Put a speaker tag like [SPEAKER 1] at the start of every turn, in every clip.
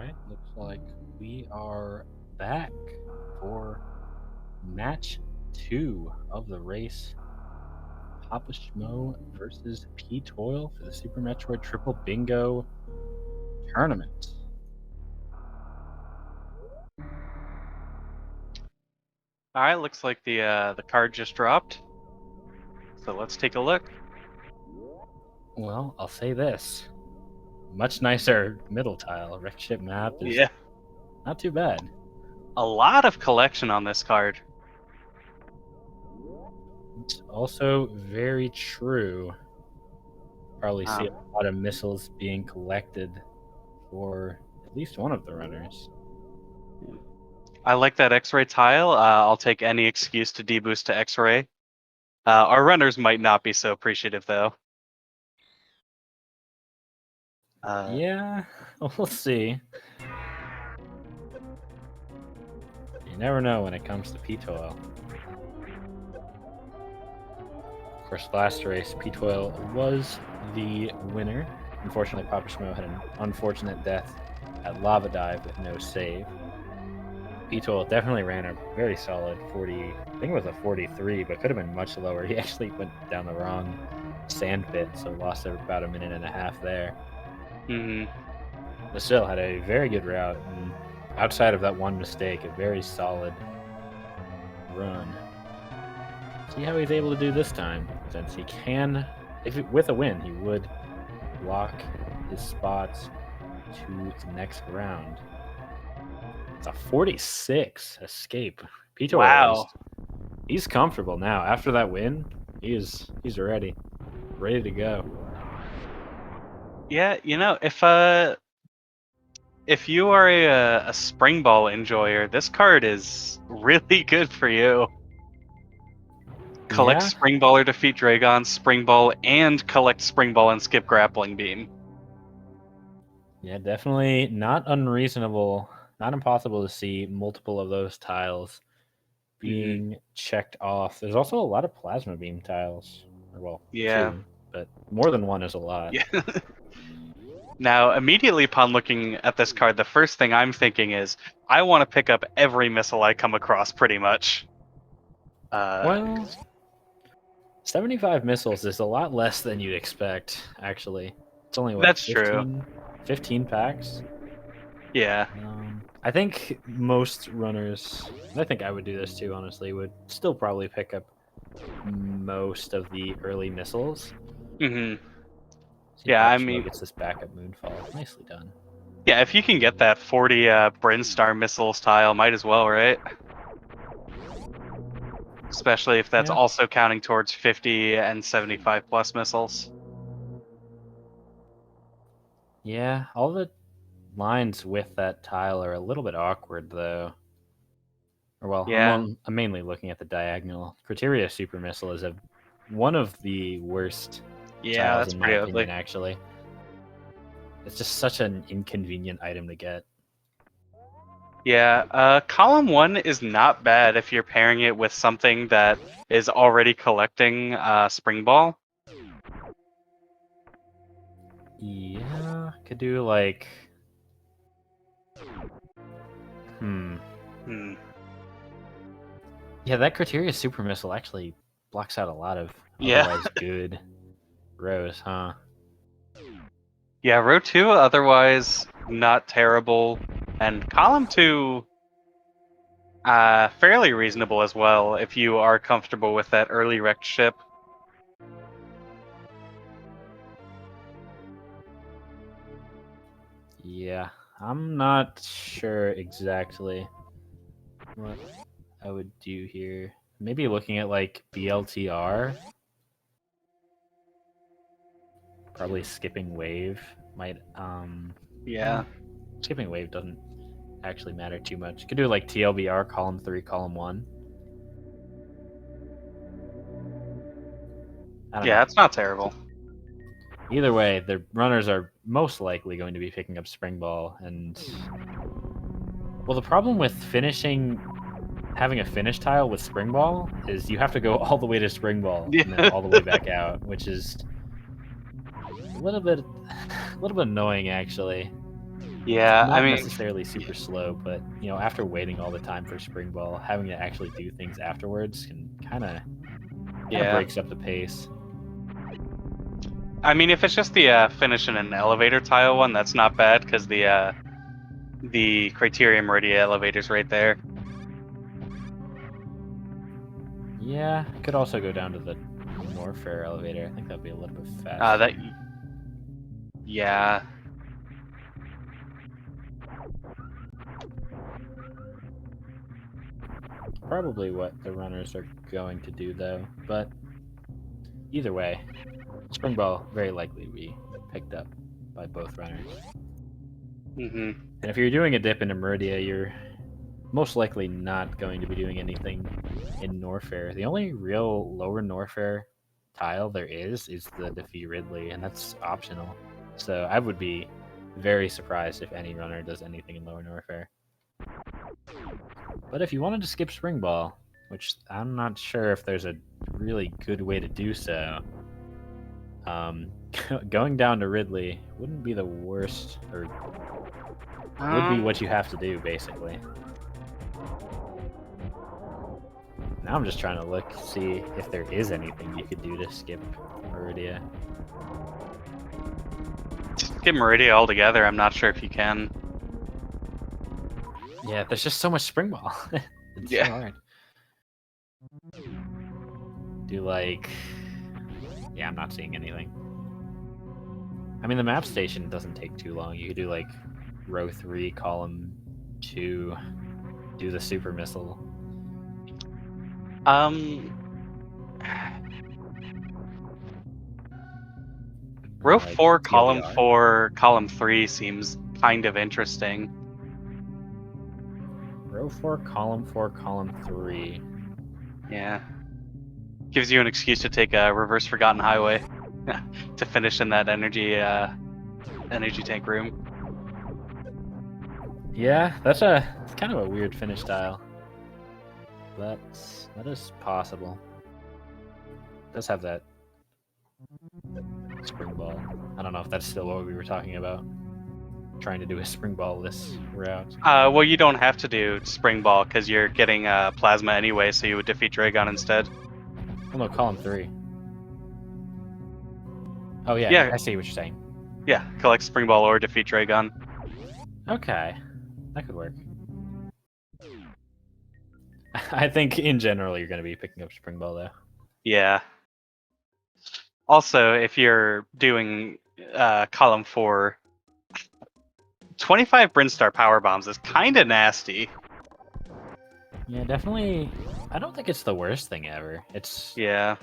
[SPEAKER 1] right, looks like we are back for match 2 of the race. PapaSchmo versus ptoil for the Super Metroid Triple Bingo tournament.
[SPEAKER 2] All right, looks like the card just dropped. So let's take a look.
[SPEAKER 1] Well, I'll say this. Much nicer middle tile. Wrecked ship map is
[SPEAKER 2] Yeah,
[SPEAKER 1] not too bad.
[SPEAKER 2] a lot of collection on this card.
[SPEAKER 1] It's also very true. Probably see a lot of missiles being collected for at least one of the runners.
[SPEAKER 2] I like that X-ray tile. I'll take any excuse to deboost to X-ray. Our runners might not be so appreciative though.
[SPEAKER 1] Yeah, we'll see. You never know when it comes to ptoil. Of course, last race, ptoil was the winner. Unfortunately, PapaSchmo had an unfortunate death at Lava Dive with no save. ptoil definitely ran a very solid 40, I think it was a 43, but could have been much lower. He actually went down the wrong sand pit, so lost about a minute and a half there. But still had a very good route, and outside of that one mistake, a very solid run. See how he's able to do this time, since he can, with a win, he would lock his spots to the next round. It's a 46 escape. ptoil,
[SPEAKER 2] wow.
[SPEAKER 1] He's comfortable now. After that win, he's ready to go.
[SPEAKER 2] Yeah, you know, if you are a spring ball enjoyer, this card is really good for you. Collect Spring Ball or defeat Dragon, Spring Ball, and collect Spring Ball and skip Grappling Beam.
[SPEAKER 1] Yeah, definitely not unreasonable, not impossible to see multiple of those tiles being checked off. There's also a lot of Plasma Beam tiles. Well,
[SPEAKER 2] yeah.
[SPEAKER 1] 2, but more than 1 is a lot.
[SPEAKER 2] Yeah. Now, immediately upon looking at this card, the first thing I'm thinking is, I want to pick up every missile I come across, pretty much.
[SPEAKER 1] Well, 75 missiles is a lot less than you'd expect, actually. It's only, what,
[SPEAKER 2] that's
[SPEAKER 1] 15 packs?
[SPEAKER 2] Yeah.
[SPEAKER 1] I think most runners, I think I would do this too, honestly, would still probably pick up most of the early missiles.
[SPEAKER 2] Yeah, I mean,
[SPEAKER 1] gets this backup Moonfall. Nicely done.
[SPEAKER 2] Yeah, if you can get that 40 Brinstar missiles tile, might as well, right? Especially if that's also counting towards 50 and 75 plus missiles.
[SPEAKER 1] Yeah, all the lines with that tile are a little bit awkward, though. Or, well,
[SPEAKER 2] yeah.
[SPEAKER 1] I'm mainly looking at the diagonal. Criteria Super Missile is one of the worst tiles, in my opinion, actually. It's just such an inconvenient item to get.
[SPEAKER 2] Yeah, column 1 is not bad if you're pairing it with something that is already collecting Spring Ball.
[SPEAKER 1] Yeah, could do like... Yeah, that Criteria Super Missile actually blocks out a lot of otherwise good rows, huh?
[SPEAKER 2] Yeah, row 2 otherwise not terrible, and column 2 fairly reasonable as well if you are comfortable with that early wrecked ship.
[SPEAKER 1] Yeah, I'm not sure exactly what I would do here. Maybe looking at like BLTR. Probably skipping wave might
[SPEAKER 2] Yeah.
[SPEAKER 1] Skipping wave doesn't actually matter too much. Could do like TLBR, column 3, column 1.
[SPEAKER 2] Yeah, it's not terrible.
[SPEAKER 1] Either way, the runners are most likely going to be picking up Spring Ball, and well, the problem with having a finish tile with Spring Ball is you have to go all the way to Spring Ball and then all the way back out, which is a little bit annoying, actually.
[SPEAKER 2] Yeah, I
[SPEAKER 1] Not
[SPEAKER 2] mean,
[SPEAKER 1] necessarily super slow, but after waiting all the time for spring ball, having to actually do things afterwards can kind of
[SPEAKER 2] yeah.
[SPEAKER 1] breaks up the pace.
[SPEAKER 2] I mean, if it's just the finish in an elevator tile one, that's not bad because the Criterion Meridia elevator's right there.
[SPEAKER 1] Yeah, I could also go down to the Norfair elevator. I think that'd be a little bit
[SPEAKER 2] Uh,
[SPEAKER 1] faster.
[SPEAKER 2] that, yeah.
[SPEAKER 1] Probably what the runners are going to do, though. But either way, spring ball very likely to be picked up by both runners.
[SPEAKER 2] Hmm.
[SPEAKER 1] And if you're doing a dip into Meridia, you're most likely not going to be doing anything in Norfair. The only real lower Norfair tile there is the defeat Ridley, and that's optional. So I would be very surprised if any runner does anything in lower Norfair. But if you wanted to skip Spring Ball, which I'm not sure if there's a really good way to do so, going down to Ridley wouldn't be the worst, or would be what you have to do, basically. Now I'm just trying to see if there is anything you could do to skip Meridia.
[SPEAKER 2] Skip Meridia altogether. I'm not sure if you can.
[SPEAKER 1] Yeah, there's just so much Spring Ball. It's so hard. Do yeah, I'm not seeing anything. I mean, the map station doesn't take too long. You could do row 3, column 2, do the super missile.
[SPEAKER 2] Row
[SPEAKER 1] Like
[SPEAKER 2] 4, column
[SPEAKER 1] TLDR.
[SPEAKER 2] 4, column 3 seems kind of interesting.
[SPEAKER 1] Row 4, column 4, column 3.
[SPEAKER 2] Yeah. Gives you an excuse to take a reverse Forgotten Highway to finish in that energy tank room.
[SPEAKER 1] Yeah, it's kind of a weird finish style. That is possible. It does have that spring ball. I don't know if that's still what we were talking about. Trying to do a spring ball-less route.
[SPEAKER 2] Well, you don't have to do Spring Ball because you're getting Plasma anyway, so you would defeat Dragon instead.
[SPEAKER 1] Oh no, column 3. Oh yeah,
[SPEAKER 2] Yeah.
[SPEAKER 1] I see what you're saying.
[SPEAKER 2] Yeah, collect Spring Ball or defeat Dragon.
[SPEAKER 1] Okay, that could work. I think in general you're going to be picking up spring ball though.
[SPEAKER 2] Yeah. Also, if you're doing column 4, 25 Brinstar power bombs is kind of nasty.
[SPEAKER 1] Yeah, definitely. I don't think it's the worst thing ever. It's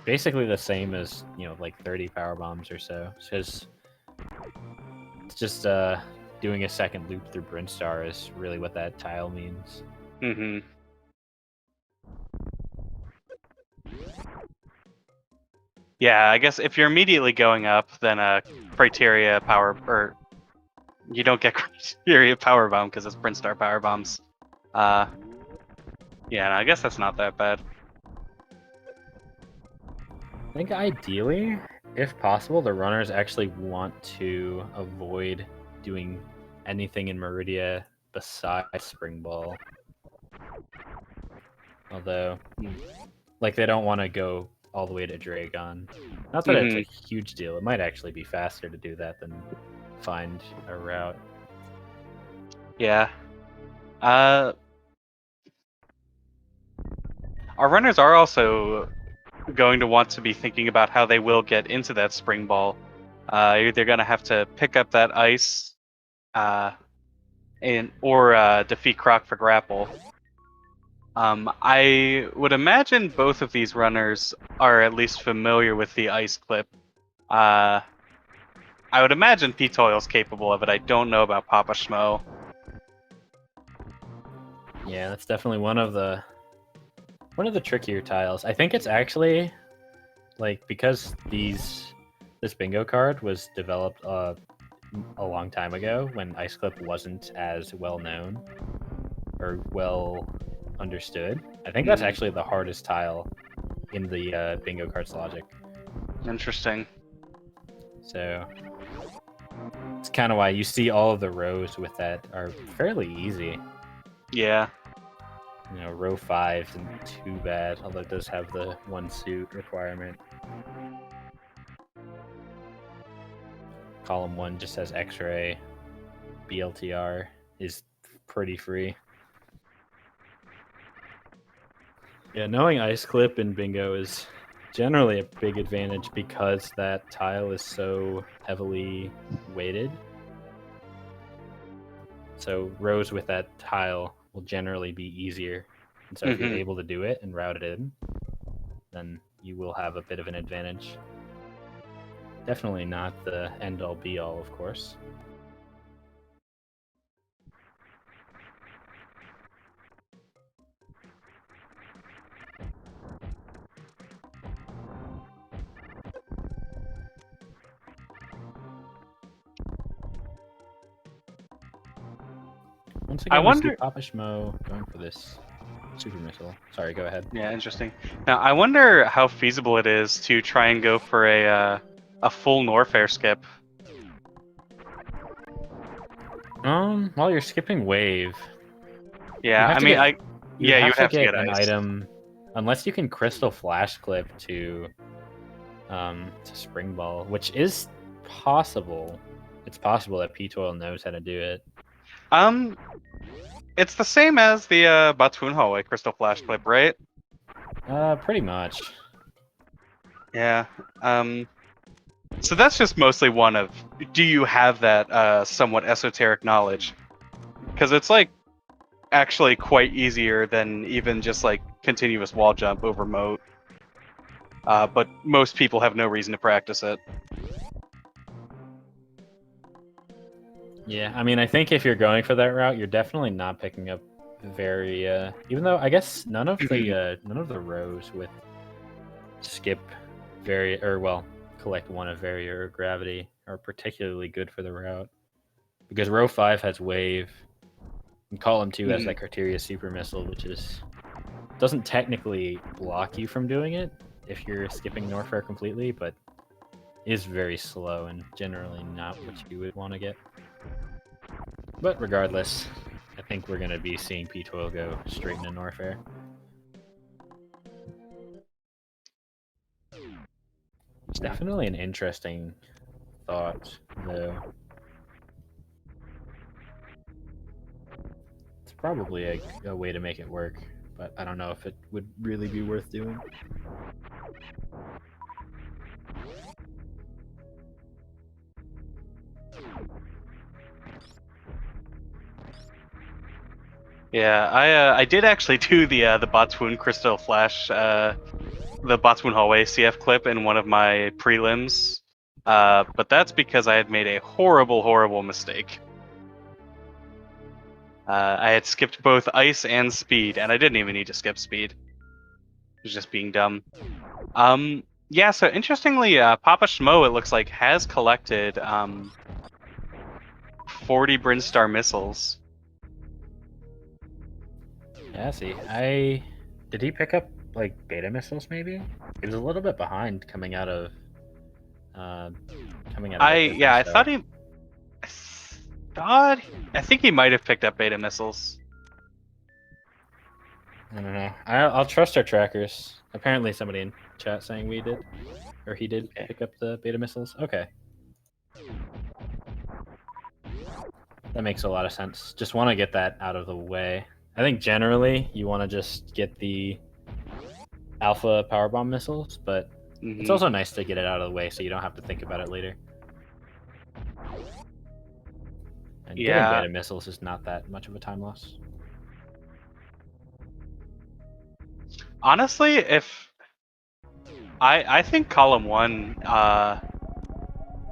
[SPEAKER 1] basically the same as 30 power bombs or so. It's just doing a second loop through Brinstar is really what that tile means.
[SPEAKER 2] Mm-hmm. Yeah, I guess if you're immediately going up, then criteria power, or you don't get criteria power bomb because it's Brinstar power bombs. Yeah, no, I guess that's not that bad.
[SPEAKER 1] I think ideally, if possible, the runners actually want to avoid doing anything in Meridia besides Spring Ball. Although, they don't want to go all the way to Dragon. Not that it's a huge deal. It might actually be faster to do that than find a route.
[SPEAKER 2] Yeah. Our runners are also going to want to be thinking about how they will get into that Spring Ball. They're going to have to pick up that ice, or defeat Croc for grapple. I would imagine both of these runners are at least familiar with the ice clip. I would imagine ptoil is capable of it. I don't know about PapaSchmo.
[SPEAKER 1] Yeah, that's definitely one of the trickier tiles. I think it's actually because this bingo card was developed a long time ago when ice clip wasn't as well known or well understood. I think that's actually the hardest tile in the bingo card's logic.
[SPEAKER 2] Interesting.
[SPEAKER 1] So It's kind of why you see all of the rows with that are fairly easy.
[SPEAKER 2] Yeah.
[SPEAKER 1] You know, row 5 isn't too bad, although it does have the 1 suit requirement. Column 1 just has X-ray. BLTR is pretty free. Yeah, knowing ice clip in bingo is generally a big advantage because that tile is so heavily weighted. So rows with that tile will generally be easier. And so if you're able to do it and route it in, then you will have a bit of an advantage. Definitely not the end-all be-all, of course. Once again, we see PapaSchmo going for this super missile. Sorry, go ahead.
[SPEAKER 2] Yeah, interesting. Now, I wonder how feasible it is to try and go for a full Norfair skip.
[SPEAKER 1] While you're skipping wave.
[SPEAKER 2] Yeah, I mean, you would have to get
[SPEAKER 1] an
[SPEAKER 2] ice.
[SPEAKER 1] item, unless you can crystal flash clip to spring ball, which is possible. It's possible that ptoil knows how to do it.
[SPEAKER 2] It's the same as the Batun hallway crystal flash clip, right?
[SPEAKER 1] Pretty much.
[SPEAKER 2] Yeah. So that's just mostly one of, do you have that somewhat esoteric knowledge? Because it's like actually quite easier than even just like continuous wall jump over moat. But most people have no reason to practice it.
[SPEAKER 1] Yeah, I mean, I think if you're going for that route, you're definitely not picking up very. Even though I guess none of the rows with skip collect 1 of barrier or gravity are particularly good for the route, because row 5 has wave, and column 2 has that criteria super missile, which doesn't technically block you from doing it if you're skipping Norfair completely, but is very slow and generally not what you would want to get. But regardless, I think we're going to be seeing ptoil go straight into Norfair. It's definitely an interesting thought, though. It's probably a way to make it work, but I don't know if it would really be worth doing.
[SPEAKER 2] Yeah, I did actually do the Botswoon Crystal Flash, the Botswoon Hallway CF clip in one of my prelims, but that's because I had made a horrible mistake. I had skipped both ice and speed, and I didn't even need to skip speed. It was just being dumb. Yeah, so interestingly, PapaSchmo, it looks like, has collected 40 Brinstar missiles.
[SPEAKER 1] Yeah, see, did he pick up like beta missiles? Maybe he was a little bit behind coming out of. I
[SPEAKER 2] think he might have picked up beta missiles.
[SPEAKER 1] I don't know. I'll trust our trackers. Apparently, somebody in chat saying we did, or he did pick up the beta missiles. Okay, that makes a lot of sense. Just want to get that out of the way. I think generally you want to just get the alpha powerbomb missiles, but it's also nice to get it out of the way so you don't have to think about it later. And getting beta missiles is not that much of a time loss.
[SPEAKER 2] Honestly, if I think column 1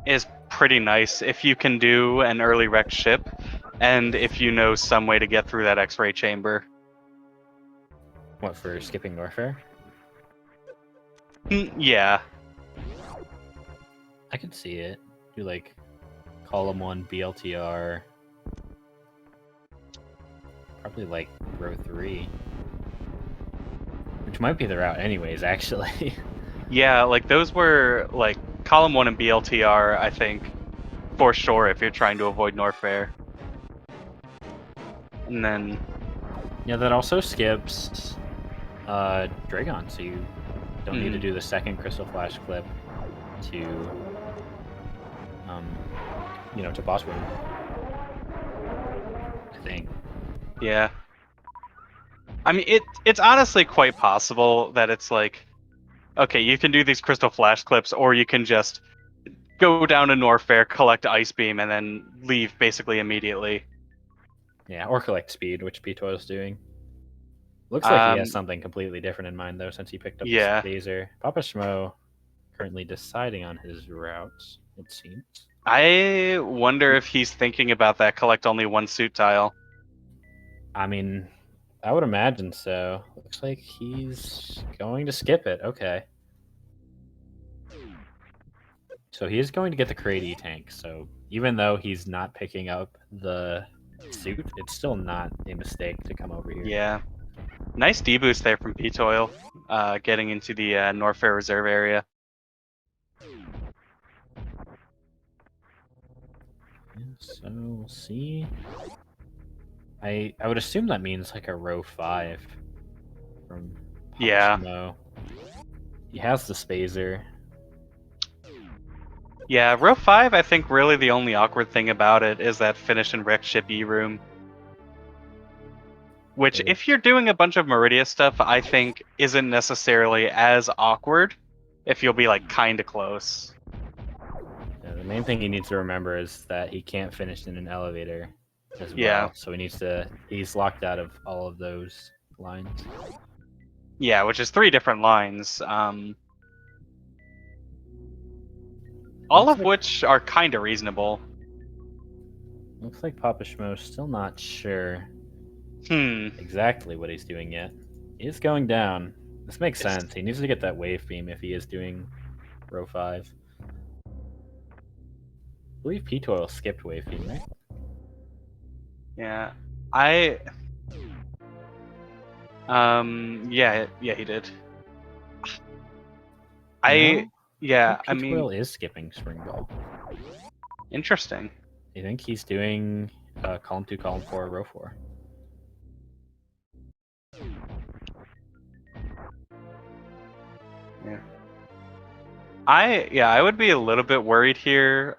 [SPEAKER 2] is pretty nice if you can do an early wrecked ship, and if you know some way to get through that X-ray chamber.
[SPEAKER 1] What, for skipping Norfair?
[SPEAKER 2] Yeah.
[SPEAKER 1] I can see it. Do like column 1 BLTR. Probably like row 3. Which might be the route anyways, actually.
[SPEAKER 2] Yeah, like those were like column 1 and BLTR, I think, for sure if you're trying to avoid Norfair. And then
[SPEAKER 1] Yeah, that also skips Dragon, so you don't need to do the second Crystal Flash clip to to boss room. I think.
[SPEAKER 2] Yeah. I mean, it's honestly quite possible that it's like, okay, you can do these Crystal Flash clips, or you can just go down to Norfair, collect Ice Beam, and then leave basically immediately.
[SPEAKER 1] Yeah, or collect speed, which ptoil is doing. Looks like he has something completely different in mind, though, since he picked up the Phaser. PapaSchmo currently deciding on his routes, it seems.
[SPEAKER 2] I wonder if he's thinking about that collect only one suit tile.
[SPEAKER 1] I mean, I would imagine so. Looks like he's going to skip it. Okay. So he is going to get the Crate E-Tank. So even though he's not picking up the suit, it's still not a mistake to come over here.
[SPEAKER 2] Yeah. Nice deboost there from ptoil, getting into the Norfair Reserve area.
[SPEAKER 1] Yeah, so we'll see. I would assume that means like a row 5 from PapaSchmo. He has the Spazer.
[SPEAKER 2] Yeah, row 5, I think really the only awkward thing about it is that finish and wreck ship E room. Which, if you're doing a bunch of Meridia stuff, I think isn't necessarily as awkward if you'll be like kinda close.
[SPEAKER 1] Yeah, the main thing he needs to remember is that he can't finish in an elevator as well.
[SPEAKER 2] Yeah.
[SPEAKER 1] So he's locked out of all of those lines.
[SPEAKER 2] Yeah, which is 3 different lines. All of which are kinda reasonable.
[SPEAKER 1] Looks like PapaSchmo's still not sure
[SPEAKER 2] Hmm.
[SPEAKER 1] exactly what he's doing yet. He is going down. This makes sense. He needs to get that wave beam if he is doing row 5. I believe ptoil skipped wave beam, right?
[SPEAKER 2] Yeah. Yeah, he did. I mean,
[SPEAKER 1] ptoil is skipping spring ball.
[SPEAKER 2] Interesting.
[SPEAKER 1] I think he's doing column 2, column 4, row 4.
[SPEAKER 2] Yeah. I would be a little bit worried here.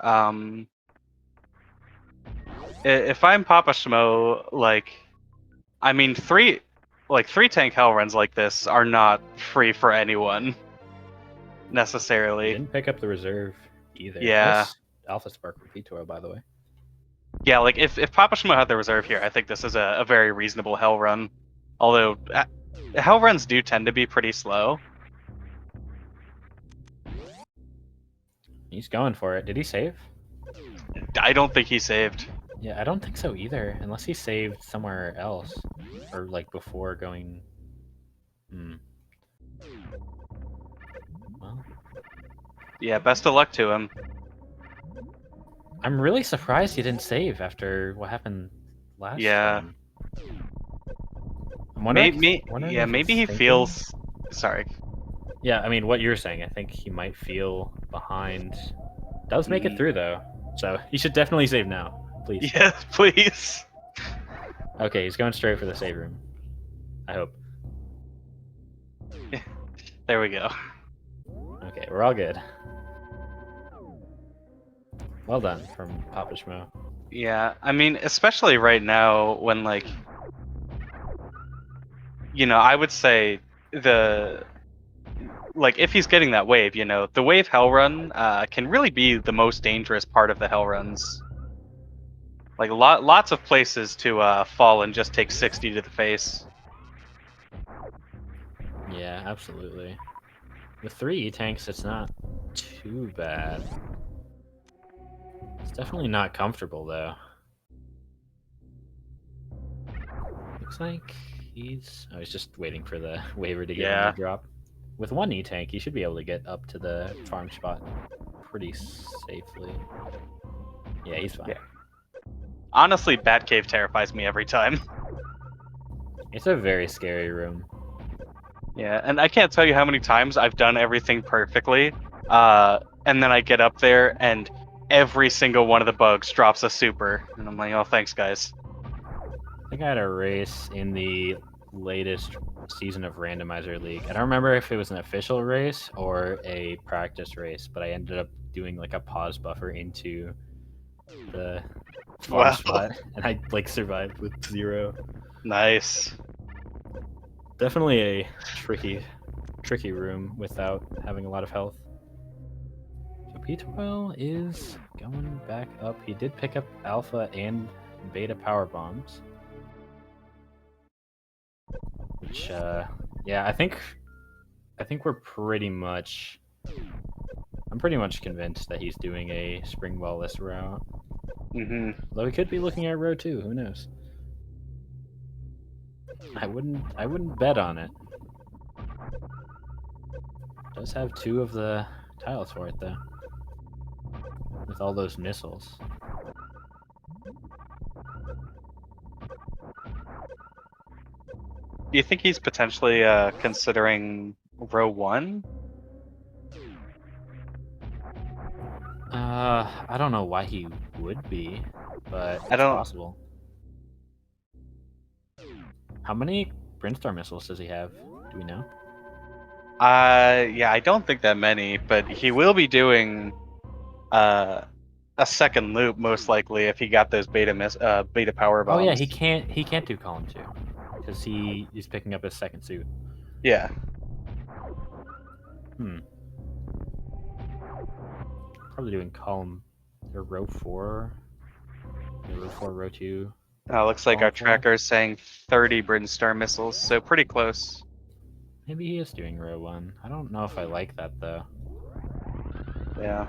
[SPEAKER 2] If I'm PapaSchmo, like, I mean, 3 tank hell runs like this are not free for anyone necessarily.
[SPEAKER 1] He didn't pick up the reserve either.
[SPEAKER 2] Yeah.
[SPEAKER 1] Nice Alpha Spark for ptoil, by the way.
[SPEAKER 2] Yeah, like if PapaSchmo had the reserve here, I think this is a very reasonable hell run. Although hell runs do tend to be pretty slow.
[SPEAKER 1] He's going for it. Did he save?
[SPEAKER 2] I don't think he saved.
[SPEAKER 1] Yeah, I don't think so either, unless he saved somewhere else, or like before going. Well,
[SPEAKER 2] yeah, best of luck to him.
[SPEAKER 1] I'm really surprised he didn't save after what happened last time. I'm wondering.
[SPEAKER 2] Maybe he feels. Sorry.
[SPEAKER 1] Yeah, I mean, what you're saying, I think he might feel behind. Does make it through though, so he should definitely save now. Please.
[SPEAKER 2] Yes, please.
[SPEAKER 1] Okay, he's going straight for the save room. I hope.
[SPEAKER 2] There we go.
[SPEAKER 1] Okay, we're all good. Well done from PapaSchmo.
[SPEAKER 2] Yeah, I mean, especially right now when, like, I would say if he's getting that wave, the wave hell run can really be the most dangerous part of the hell runs. Like, lots of places to fall and just take 60 to the face.
[SPEAKER 1] Yeah, absolutely. With 3 E-tanks, it's not too bad. It's definitely not comfortable, though. Looks like he's just waiting for the waiver to get him to drop. With 1 E-tank, he should be able to get up to the farm spot pretty safely. Yeah, he's fine.
[SPEAKER 2] Yeah. Honestly, Batcave terrifies me every time.
[SPEAKER 1] It's a very scary room.
[SPEAKER 2] Yeah, and I can't tell you how many times I've done everything perfectly, and then I get up there and every single one of the bugs drops a super, and I'm like, oh, thanks, guys.
[SPEAKER 1] I think I had a race in the latest season of Randomizer League. I don't remember if it was an official race or a practice race, but I ended up doing like a pause buffer into the farm
[SPEAKER 2] Wow,
[SPEAKER 1] spot, and I like survived with 0.
[SPEAKER 2] nice.
[SPEAKER 1] Definitely a tricky room without having a lot of health. So ptoil is going back up. He did pick up alpha and beta power bombs, which yeah, I think we're pretty much. I'm pretty much convinced that he's doing a spring ball-less route.
[SPEAKER 2] Hmm.
[SPEAKER 1] Though he could be looking at row 2. Who knows? I wouldn't bet on it. Does have 2 of the tiles for it though, with all those missiles.
[SPEAKER 2] Do you think he's potentially considering row 1?
[SPEAKER 1] I don't know why he would be, but
[SPEAKER 2] I
[SPEAKER 1] it's
[SPEAKER 2] don't.
[SPEAKER 1] possible. How many Brinstar missiles does he have? Do we know?
[SPEAKER 2] Yeah, I don't think that many, but he will be doing a second loop most likely if he got those beta power
[SPEAKER 1] Oh yeah,
[SPEAKER 2] bombs.
[SPEAKER 1] he can't do column 2 because he's picking up his second suit.
[SPEAKER 2] Yeah.
[SPEAKER 1] Probably doing column or row 4. Yeah, row 4, row 2.
[SPEAKER 2] Looks like
[SPEAKER 1] Column
[SPEAKER 2] our
[SPEAKER 1] 4.
[SPEAKER 2] tracker is saying 30 Brinstar missiles, so pretty close.
[SPEAKER 1] Maybe he is doing row 1. I don't know if I like that though.
[SPEAKER 2] Yeah.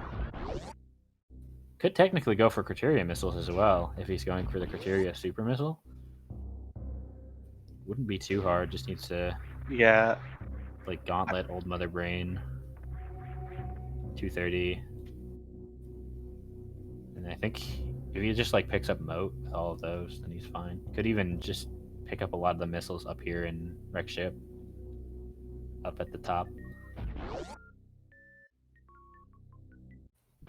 [SPEAKER 1] Could technically go for Criteria missiles as well if he's going for the Criteria super missile. Wouldn't be too hard. Just needs to
[SPEAKER 2] Yeah.
[SPEAKER 1] like Gauntlet, Old Mother Brain, 230, and I think if he just like picks up Moat with all of those, then he's fine. Could even just pick up a lot of the missiles up here in Wreck Ship, up at the top.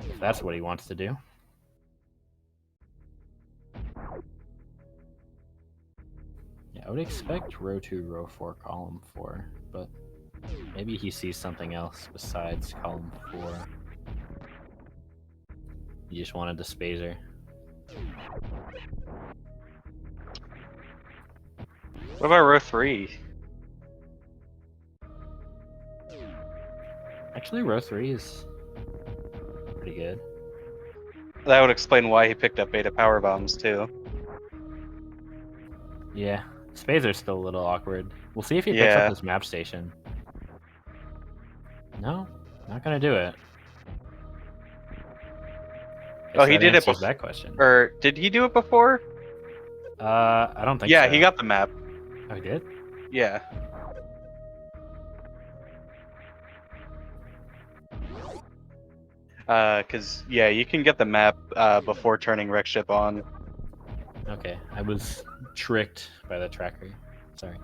[SPEAKER 1] If that's what he wants to do. Yeah, I would expect row 2, row 4, column 4, but maybe he sees something else besides column 4. He just wanted the Spazer.
[SPEAKER 2] What about row 3?
[SPEAKER 1] Actually, row 3 is pretty good.
[SPEAKER 2] That would explain why he picked up beta power bombs too.
[SPEAKER 1] Yeah, Spazer's still a little awkward. We'll see if he picks up
[SPEAKER 2] Yeah.
[SPEAKER 1] this map station. No, not gonna do it.
[SPEAKER 2] Oh,
[SPEAKER 1] Guess
[SPEAKER 2] he
[SPEAKER 1] that
[SPEAKER 2] did it
[SPEAKER 1] answers
[SPEAKER 2] before.
[SPEAKER 1] that question.
[SPEAKER 2] Or did he do it before?
[SPEAKER 1] I don't think
[SPEAKER 2] Yeah,
[SPEAKER 1] so.
[SPEAKER 2] he got the map.
[SPEAKER 1] Oh, he did?
[SPEAKER 2] Yeah. Cause yeah, you can get the map before turning Wreck Ship on.
[SPEAKER 1] Okay, I was tricked by the tracker. Sorry.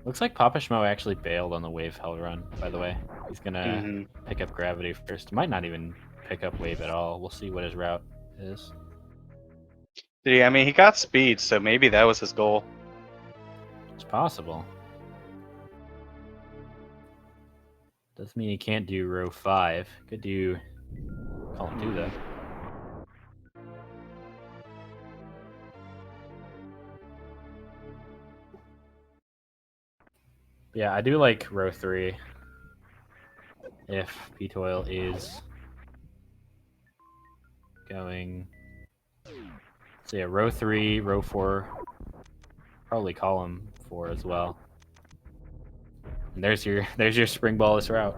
[SPEAKER 1] Looks like PapaSchmo actually bailed on the wave hell run, by the way. He's gonna
[SPEAKER 2] Hmm.
[SPEAKER 1] pick up gravity first. Might not even pick up wave at all. We'll see what his route is.
[SPEAKER 2] Yeah, I mean he got speed, so maybe that was his goal.
[SPEAKER 1] It's possible. Doesn't mean he can't do row 5. Could do column 2 though. Yeah, I do like row 3. If ptoil is going, so yeah, row 3, row 4, probably column 4 as well. And there's your spring ball-less route.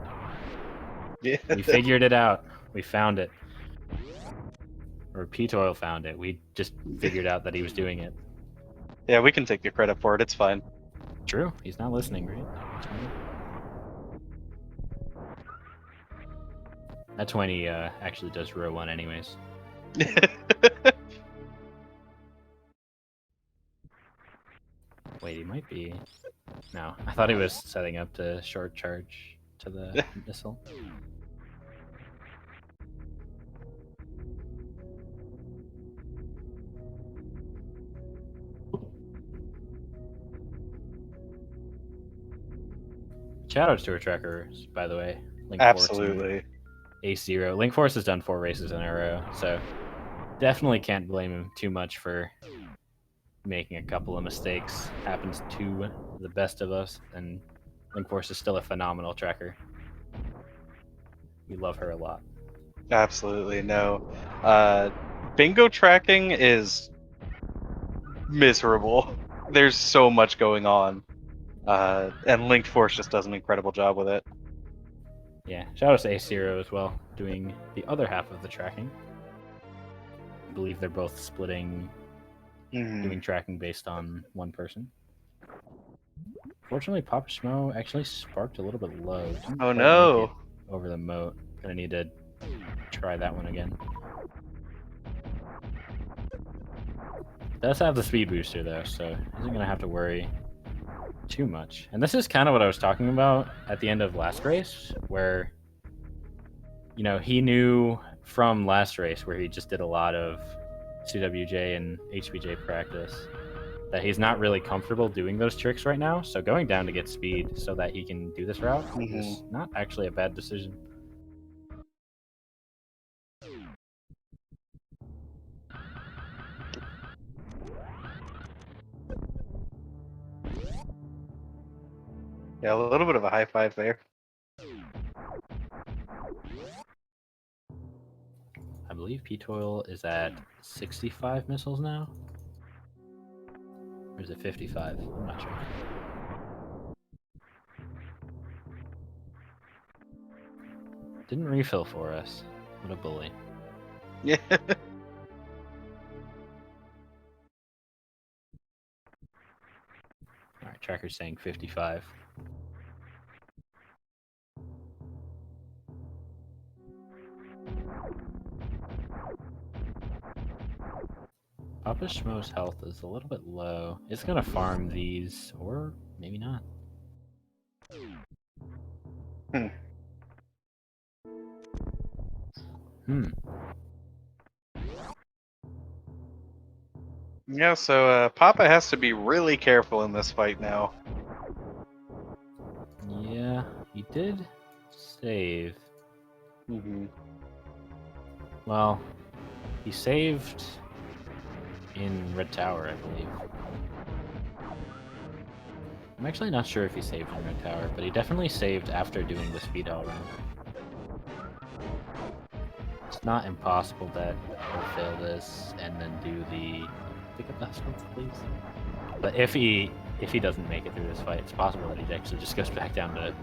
[SPEAKER 2] Yeah.
[SPEAKER 1] We figured it out. We found it. Or ptoil found it. We just figured out that he was doing it.
[SPEAKER 2] Yeah, we can take the credit for it. It's fine.
[SPEAKER 1] True. He's not listening, right? That's when he actually does row 1 anyways. Wait, he might be. No, I thought he was setting up to short charge to the missile. Shoutouts to our trackers, by the way. Link Force and
[SPEAKER 2] Absolutely.
[SPEAKER 1] A0. Link Force has done 4 races in a row, so definitely can't blame him too much for making a couple of mistakes. Happens to the best of us, and Link Force is still a phenomenal tracker. We love her a lot.
[SPEAKER 2] Absolutely. No. Bingo tracking is miserable. There's so much going on. And Linked Force just does an incredible job with it.
[SPEAKER 1] Yeah, shoutouts to A0 as well, doing the other half of the tracking. I believe they're both splitting, doing tracking based on one person. Fortunately, PapaSchmo actually sparked a little bit low. Didn't
[SPEAKER 2] Oh
[SPEAKER 1] quite
[SPEAKER 2] no.
[SPEAKER 1] make it over the moat. Gonna need to try that one again. Does have the speed booster though, so isn't gonna have to worry too much. And this is kind of what I was talking about at the end of last race, where he knew from last race where he just did a lot of CWJ and HBJ practice that he's not really comfortable doing those tricks right now. So going down to get speed so that he can do this route is not actually a bad decision.
[SPEAKER 2] Yeah, a little bit of a high five there.
[SPEAKER 1] I believe ptoil is at 65 missiles now. Or is it 55? I'm not sure. Didn't refill for us. What a bully.
[SPEAKER 2] Yeah.
[SPEAKER 1] Alright, tracker's saying 55. PapaSchmo's health is a little bit low. It's gonna farm these, or maybe not.
[SPEAKER 2] Yeah, so Papa has to be really careful in this fight now.
[SPEAKER 1] Yeah, he did save. Well, he saved in Red Tower, I believe. I'm actually not sure if he saved in Red Tower, but he definitely saved after doing the speed all run. It's not impossible that he'll fail this and then do the pick up the hustle, please. But if he doesn't make it through this fight, it's possible that he actually just goes back down to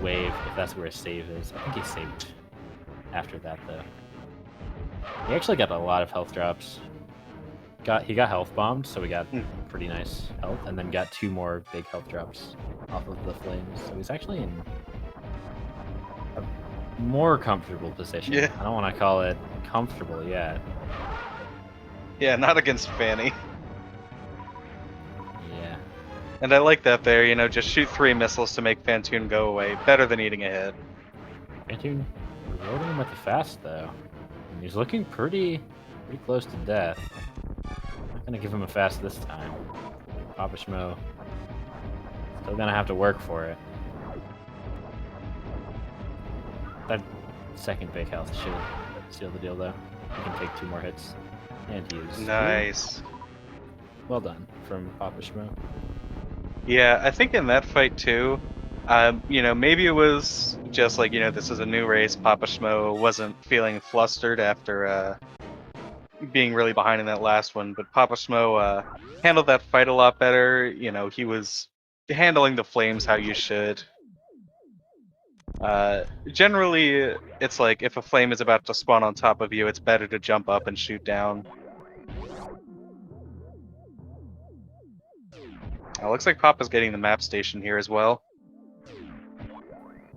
[SPEAKER 1] wave if that's where his save is. I think he saved after that though. He actually got a lot of health drops. He got health bombed, so we got pretty nice health, and then got 2 more big health drops off of the flames. So he's actually in a more comfortable position.
[SPEAKER 2] Yeah.
[SPEAKER 1] I don't want to call it comfortable yet.
[SPEAKER 2] Yeah, not against Fanny.
[SPEAKER 1] Yeah.
[SPEAKER 2] And I like that there, just shoot 3 missiles to make Fantoon go away. Better than eating a hit.
[SPEAKER 1] Fantoon loading him with the fast though. And he's looking pretty close to death. Not gonna give him a fast this time. PapaSchmo still gonna have to work for it. That second big health should seal the deal though. He can take 2 more hits. And he is
[SPEAKER 2] Nice.
[SPEAKER 1] well done from PapaSchmo.
[SPEAKER 2] Yeah, I think in that fight too, maybe it was just like, this is a new race. PapaSchmo wasn't feeling flustered after being really behind in that last one, but PapaSchmo handled that fight a lot better. He was handling the flames how you should. Generally, it's like if a flame is about to spawn on top of you, it's better to jump up and shoot down. Looks like Papa's getting the map station here as well.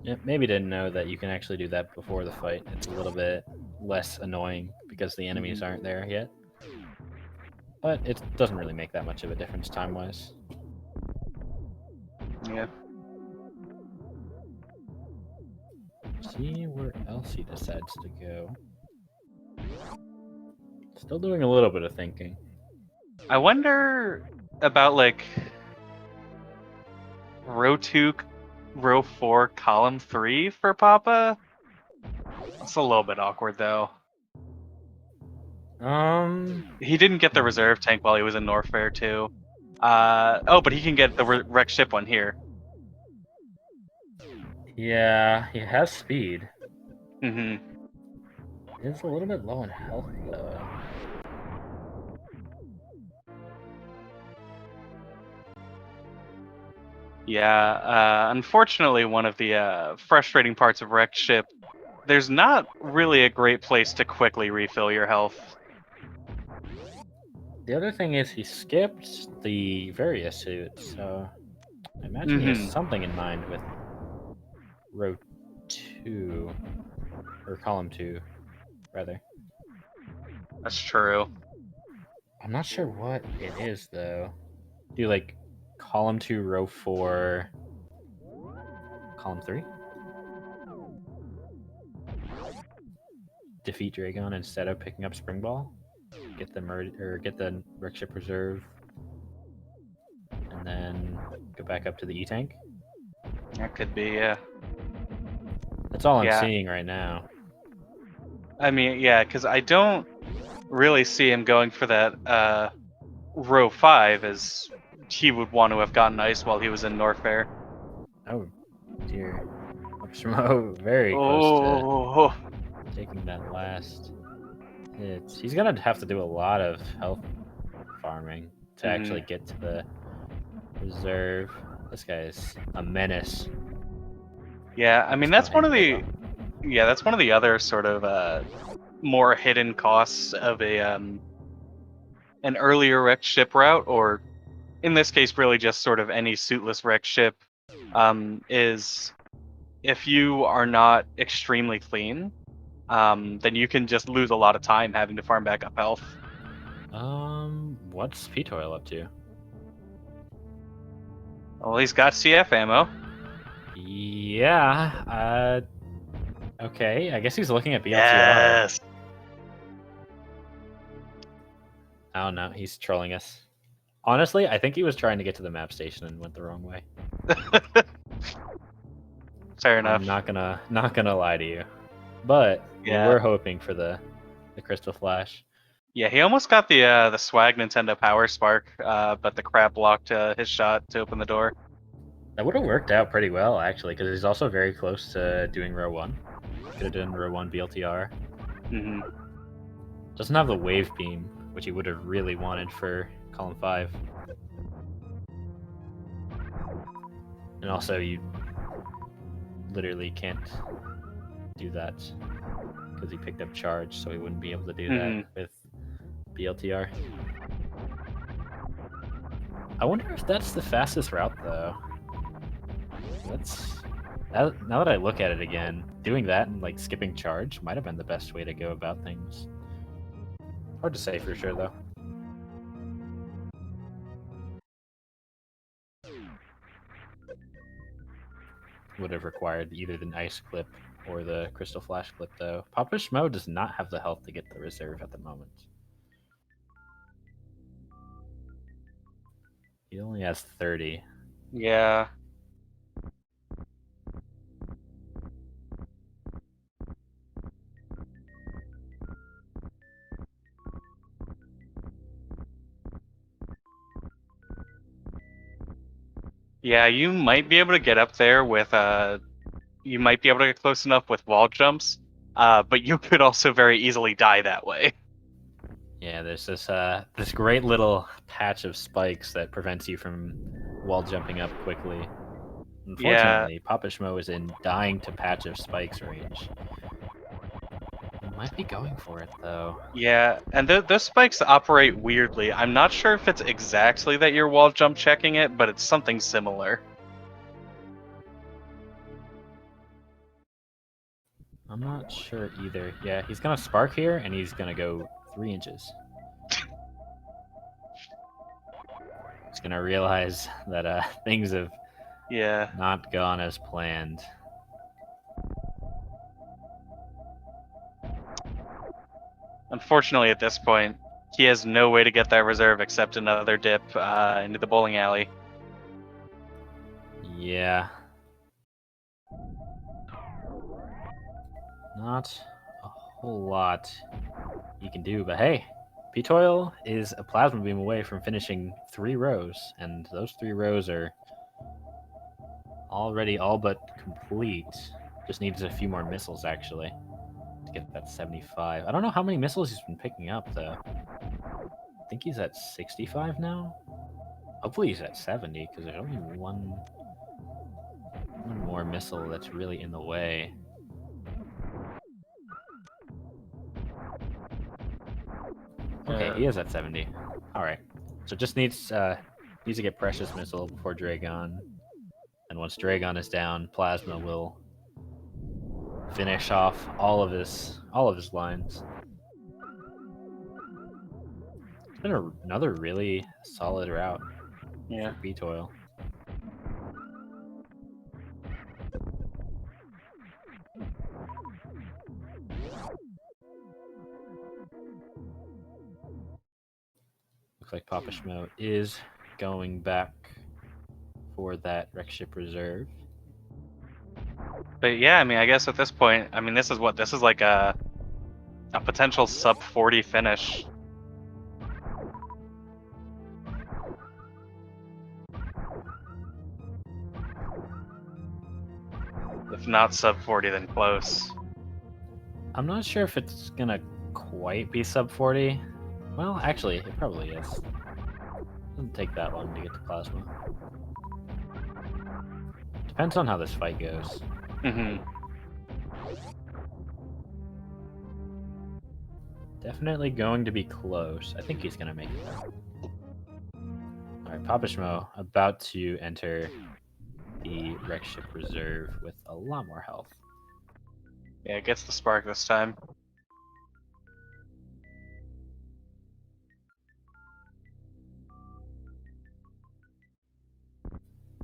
[SPEAKER 1] Yeah, maybe didn't know that you can actually do that before the fight. It's a little bit less annoying because the enemies aren't there yet. But it doesn't really make that much of a difference time-wise.
[SPEAKER 2] Yeah.
[SPEAKER 1] See where else he decides to go. Still doing a little bit of thinking.
[SPEAKER 2] I wonder about like Rotuk row 4, column 3 for Papa. That's a little bit awkward though. He didn't get the reserve tank while he was in Norfair too. Oh, but he can get the wreck ship one here.
[SPEAKER 1] Yeah, he has speed.
[SPEAKER 2] Mm-hmm.
[SPEAKER 1] He's a little bit low in health, though.
[SPEAKER 2] Yeah, unfortunately, one of the frustrating parts of wreck ship, there's not really a great place to quickly refill your health.
[SPEAKER 1] The other thing is he skipped the Varia suit, so I imagine he has something in mind with row 2, or column 2, rather.
[SPEAKER 2] That's true.
[SPEAKER 1] I'm not sure what it is, though. Do like column 2, row 4, column 3? Defeat Dragon instead of picking up Spring Ball? Get the get the wreck ship reserve, and then go back up to the E-Tank?
[SPEAKER 2] That could be, yeah.
[SPEAKER 1] That's all I'm
[SPEAKER 2] Yeah.
[SPEAKER 1] seeing right now.
[SPEAKER 2] I mean, yeah, because I don't really see him going for that row 5 as he would want to have gotten ice while he was in Norfair.
[SPEAKER 1] Oh, dear. PapaSchmo very close to taking that last hit. He's going to have to do a lot of health farming to actually get to the reserve. This guy is a menace.
[SPEAKER 2] Yeah, I mean, that's one of the... Yeah, that's one of the other sort of more hidden costs of an earlier wrecked ship route, or in this case, really just sort of any suitless wrecked ship, is if you are not extremely clean, then you can just lose a lot of time having to farm back up health.
[SPEAKER 1] What's ptoil up to?
[SPEAKER 2] Well, he's got CF ammo.
[SPEAKER 1] Yeah, okay, I guess he's looking at BLTR.
[SPEAKER 2] Yes.
[SPEAKER 1] I don't know, he's trolling us. Honestly, I think he was trying to get to the map station and went the wrong way.
[SPEAKER 2] Fair enough.
[SPEAKER 1] I'm not gonna lie to you, but
[SPEAKER 2] Yeah.
[SPEAKER 1] we were hoping for the Crystal Flash.
[SPEAKER 2] Yeah, he almost got the swag Nintendo Power Spark, but the crab blocked his shot to open the door.
[SPEAKER 1] That would have worked out pretty well, actually, because he's also very close to doing row 1. Could have done row 1 BLTR. Doesn't have the wave beam, which he would have really wanted for column 5. And also, you literally can't do that because he picked up charge, so he wouldn't be able to do that with BLTR. I wonder if that's the fastest route, though. Now that I look at it again, doing that and like skipping charge might have been the best way to go about things. Hard to say for sure, though. Would have required either the ice clip or the crystal flash clip, though. PapaSchmo does not have the health to get the reserve at the moment. He only has 30.
[SPEAKER 2] Yeah. Yeah, you might be able to get up there with you might be able to get close enough with wall jumps, but you could also very easily die that way.
[SPEAKER 1] Yeah, there's this great little patch of spikes that prevents you from wall jumping up quickly. Unfortunately, PapaSchmo is in dying to patch of spikes range. He might be going for it, though.
[SPEAKER 2] Yeah, and those spikes operate weirdly. I'm not sure if it's exactly that you're wall jump checking it, but it's something similar.
[SPEAKER 1] I'm not sure either. Yeah, he's gonna spark here, and he's gonna go 3 inches. He's gonna realize that things have not gone as planned.
[SPEAKER 2] Unfortunately, at this point, he has no way to get that reserve except another dip into the bowling alley.
[SPEAKER 1] Yeah, Not a whole lot you can do, but hey, ptoil is a plasma beam away from finishing 3 rows, and those 3 rows are already all but complete. Just needs a few more missiles, actually, to get that 75. I don't know how many missiles he's been picking up, though. I think he's at 65 now. Hopefully he's at 70, because there's only one more missile that's really in the way. Okay, he is at 70. Alright. So just needs to get Precious Missile before Dragon. And once Dragon is down, Plasma will finish off all of his lines. It's been another really solid route for ptoil. Looks like PapaSchmo is going back for that wreck ship reserve.
[SPEAKER 2] But yeah, I mean, I guess at this point, I mean, this is like a potential sub 40 finish. If not sub 40, then close.
[SPEAKER 1] I'm not sure if it's gonna quite be sub 40. Well, actually, it probably is. Doesn't take that long to get to Plasma. Depends on how this fight goes. Definitely going to be close. I think he's gonna make it though. Alright, PapaSchmo about to enter the wreck ship reserve with a lot more health.
[SPEAKER 2] Yeah, gets the spark this time.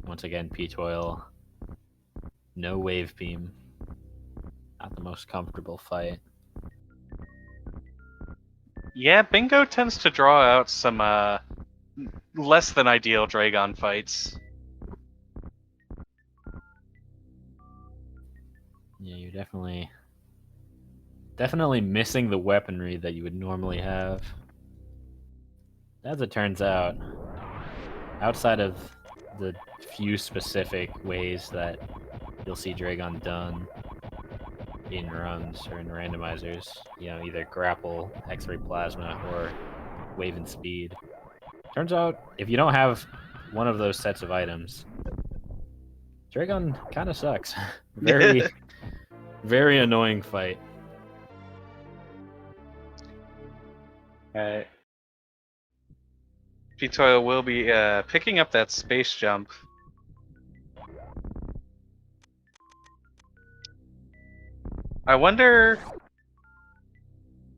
[SPEAKER 1] Once again, ptoil. No wave beam. Not the most comfortable fight.
[SPEAKER 2] Yeah, Bingo tends to draw out some less than ideal Dragon fights.
[SPEAKER 1] Yeah, you're definitely missing the weaponry that you would normally have. As it turns out, outside of the few specific ways that you'll see Dragon done in runs or in randomizers, you know, either grapple, X-ray plasma, or wave and speed. Turns out, if you don't have one of those sets of items, Dragon kind of sucks. Very, very annoying fight.
[SPEAKER 2] Alright. ptoil will be picking up that space jump. I wonder...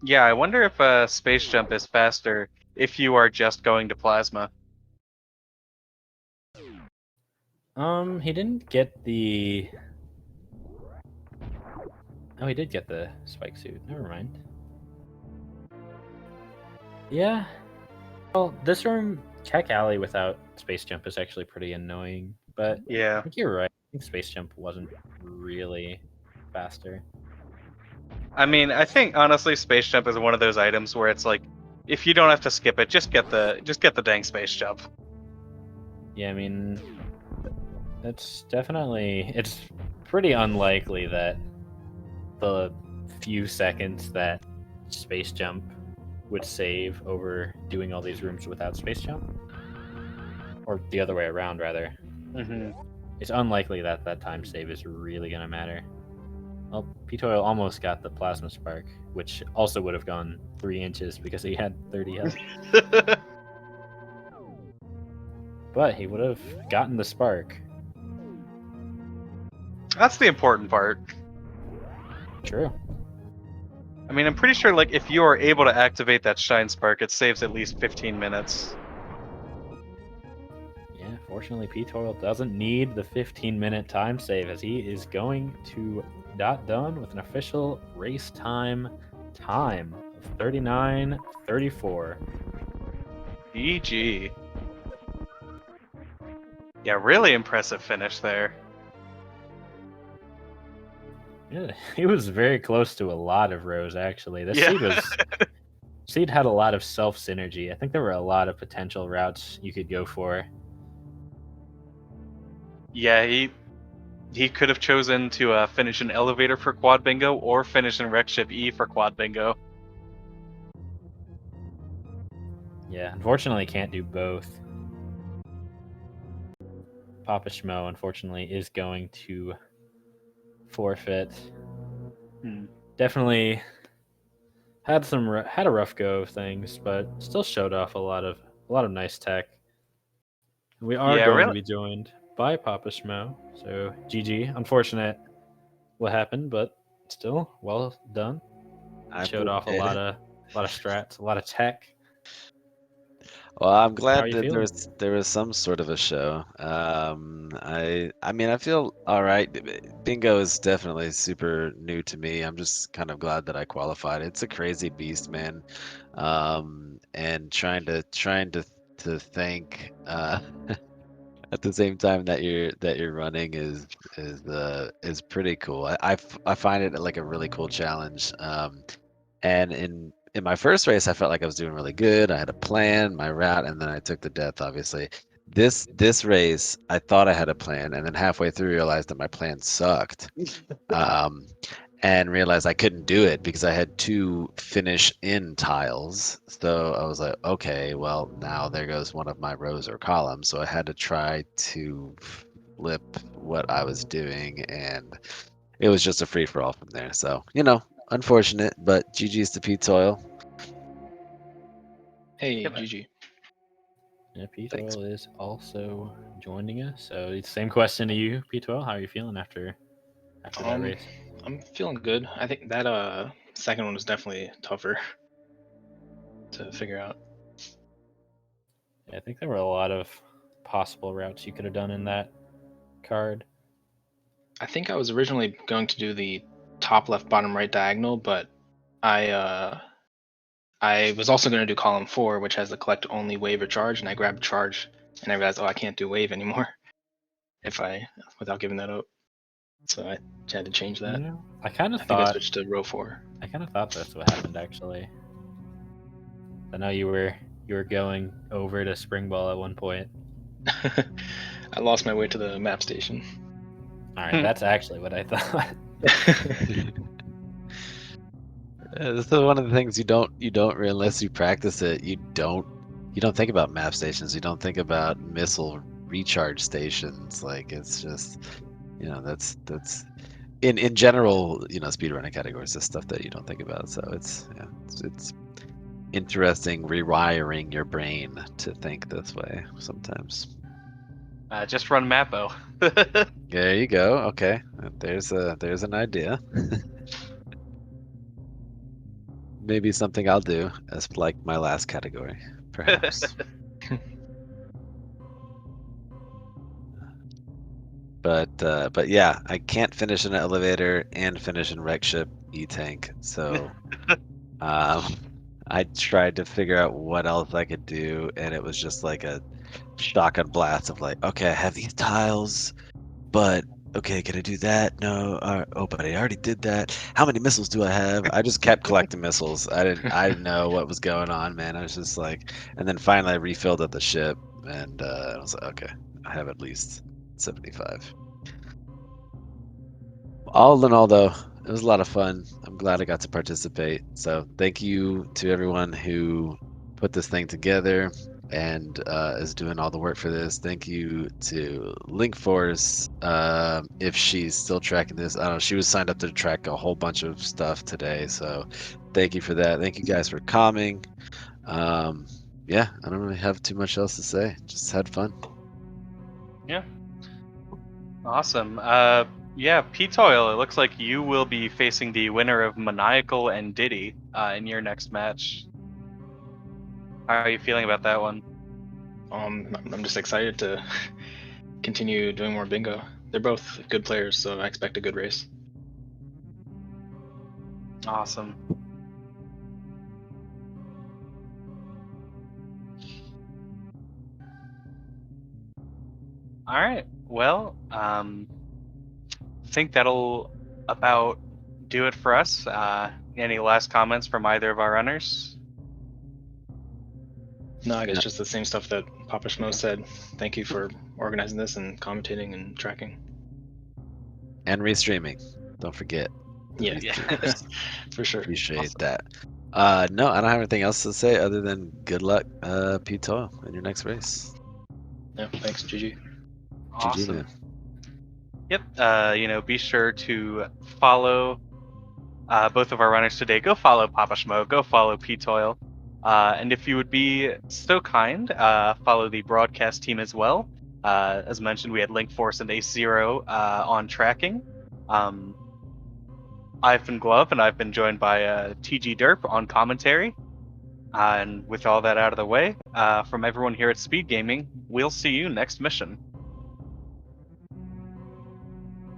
[SPEAKER 2] Yeah, I wonder if space jump is faster if you are just going to plasma.
[SPEAKER 1] He didn't get the... Oh, he did get the spike suit. Never mind. Yeah. Well, this room, Keck Alley without space jump is actually pretty annoying, but
[SPEAKER 2] Yeah.
[SPEAKER 1] I think you're right. I think space jump wasn't really faster.
[SPEAKER 2] I mean, I think honestly, space jump is one of those items where it's like, if you don't have to skip it, just get the dang space jump.
[SPEAKER 1] Yeah, I mean, it's pretty unlikely that the few seconds that space jump would save over doing all these rooms without space jump, or the other way around, rather. It's unlikely that that time save is really gonna matter. Well, ptoil almost got the plasma spark, which also would have gone 3 inches because he had 30 health. But he would have gotten the spark.
[SPEAKER 2] That's the important part.
[SPEAKER 1] True.
[SPEAKER 2] I mean, I'm pretty sure, like, if you are able to activate that shine spark, it saves at least 15 minutes.
[SPEAKER 1] Yeah, fortunately, ptoil doesn't need the 15-minute time save, as he is going to dot done with an official race time of 39:34.
[SPEAKER 2] GG. Yeah, really impressive finish there.
[SPEAKER 1] Yeah, he was very close to a lot of rows actually. The
[SPEAKER 2] Yeah.
[SPEAKER 1] seed had a lot of self synergy. I think there were a lot of potential routes you could go for.
[SPEAKER 2] Yeah, he could have chosen to finish an elevator for quad bingo or finish in wreck ship E for quad bingo.
[SPEAKER 1] Yeah, unfortunately, can't do both. PapaSchmo, unfortunately, is going to forfeit.
[SPEAKER 2] Hmm.
[SPEAKER 1] Definitely had had a rough go of things, but still showed off a lot of nice tech. We are
[SPEAKER 2] Yeah,
[SPEAKER 1] going to
[SPEAKER 2] really.
[SPEAKER 1] be joined by PapaSchmo, so GG. Unfortunate what happened, but still well done.
[SPEAKER 3] I
[SPEAKER 1] Showed off
[SPEAKER 3] appreciate it.
[SPEAKER 1] a lot of strats, a lot of tech.
[SPEAKER 3] Well, I'm
[SPEAKER 1] How are
[SPEAKER 3] glad
[SPEAKER 1] you
[SPEAKER 3] that
[SPEAKER 1] feeling?
[SPEAKER 3] there was some sort of a show. I mean I feel all right. Bingo is definitely super new to me. I'm just kind of glad that I qualified. It's a crazy beast, man. And trying to think at the same time that you're running is pretty cool. I find it like a really cool challenge. And in my first race, I felt like I was doing really good. I had a plan, my route, and then I took the death, obviously. This race, I thought I had a plan, and then halfway through realized that my plan sucked. Um, and realized I couldn't do it because I had two finish in tiles. So I was like, okay, well, now there goes one of my rows or columns. So I had to try to flip what I was doing, and it was just a free for all from there. So, unfortunate, but GG's to ptoil.
[SPEAKER 4] Hey,
[SPEAKER 2] Yeah, man.
[SPEAKER 4] GG.
[SPEAKER 1] Yeah,
[SPEAKER 3] Thanks.
[SPEAKER 1] P12 is also joining us. So it's same question to you, P12. How are you feeling after that
[SPEAKER 4] Um,
[SPEAKER 1] race?
[SPEAKER 4] I'm feeling good. I think that second one was definitely tougher to figure out.
[SPEAKER 1] Yeah, I think there were a lot of possible routes you could have done in that card.
[SPEAKER 4] I think I was originally going to do the top left bottom right diagonal, but I was also going to do column 4, which has the collect only wave or charge, and I grabbed charge and I realized, oh, I can't do wave anymore if I without giving that up. So I had to change that.
[SPEAKER 1] I kind of
[SPEAKER 4] I think I
[SPEAKER 1] thought
[SPEAKER 4] switched to row 4.
[SPEAKER 1] that's what happened actually. I know you were going over to spring ball at one point.
[SPEAKER 4] I lost my way to the map station.
[SPEAKER 1] All right, that's actually what I thought.
[SPEAKER 3] This is one of the things unless you practice it, you don't think about map stations. You don't think about missile recharge stations. Like it's just, that's in general, speedrunning categories is stuff that you don't think about. So it's interesting rewiring your brain to think this way sometimes.
[SPEAKER 2] Just run Mappo.
[SPEAKER 3] There you go. Okay, there's an idea. Maybe something I'll do as like my last category, perhaps. But yeah, I can't finish an elevator and finish in wreck ship E-tank. So um, I tried to figure out what else I could do, and it was just like a shotgun blast of like, okay, I have these tiles, but okay, can I do that? No. Oh, but I already did that. How many missiles do I have? I just kept collecting missiles. I didn't know what was going on, man. I was just like, and then finally I refilled up the ship, and I was like, okay, I have at least 75. All in all, though, it was a lot of fun. I'm glad I got to participate. So thank you to everyone who put this thing together and is doing all the work for this. Thank you to Link Force. If she's still tracking this, I don't know. She was signed up to track a whole bunch of stuff today. So thank you for that. Thank you guys for coming. Yeah, I don't really have too much else to say. Just had fun.
[SPEAKER 2] Yeah. Awesome. Yeah, Ptoil, it looks like you will be facing the winner of Maniacal and Diddy in your next match. How are you feeling about that one?
[SPEAKER 4] I'm just excited to continue doing more bingo. They're both good players, so I expect a good race.
[SPEAKER 2] Awesome. All right. Well, I think that'll about do it for us. Any last comments from either of our runners?
[SPEAKER 4] No, I guess just the same stuff that PapaSchmo said. Thank you for organizing this and commentating and tracking.
[SPEAKER 3] And restreaming. Don't forget. the
[SPEAKER 4] Yeah,
[SPEAKER 3] restreams.
[SPEAKER 4] for sure.
[SPEAKER 3] Appreciate
[SPEAKER 2] Awesome.
[SPEAKER 3] that. No, I don't have anything else to say other than good luck, ptoil, in your next race.
[SPEAKER 4] Yeah, thanks, GG.
[SPEAKER 3] GG,
[SPEAKER 2] Awesome.
[SPEAKER 3] man.
[SPEAKER 2] Yep. Be sure to follow both of our runners today. Go follow PapaSchmo. Go follow ptoil. And if you would be so kind, follow the broadcast team as well. As mentioned, we had Linkforce and Ace Zero on tracking. I've been Glove, and I've been joined by TG Derp on commentary. And with all that out of the way, from everyone here at SpeedGaming, we'll see you next mission.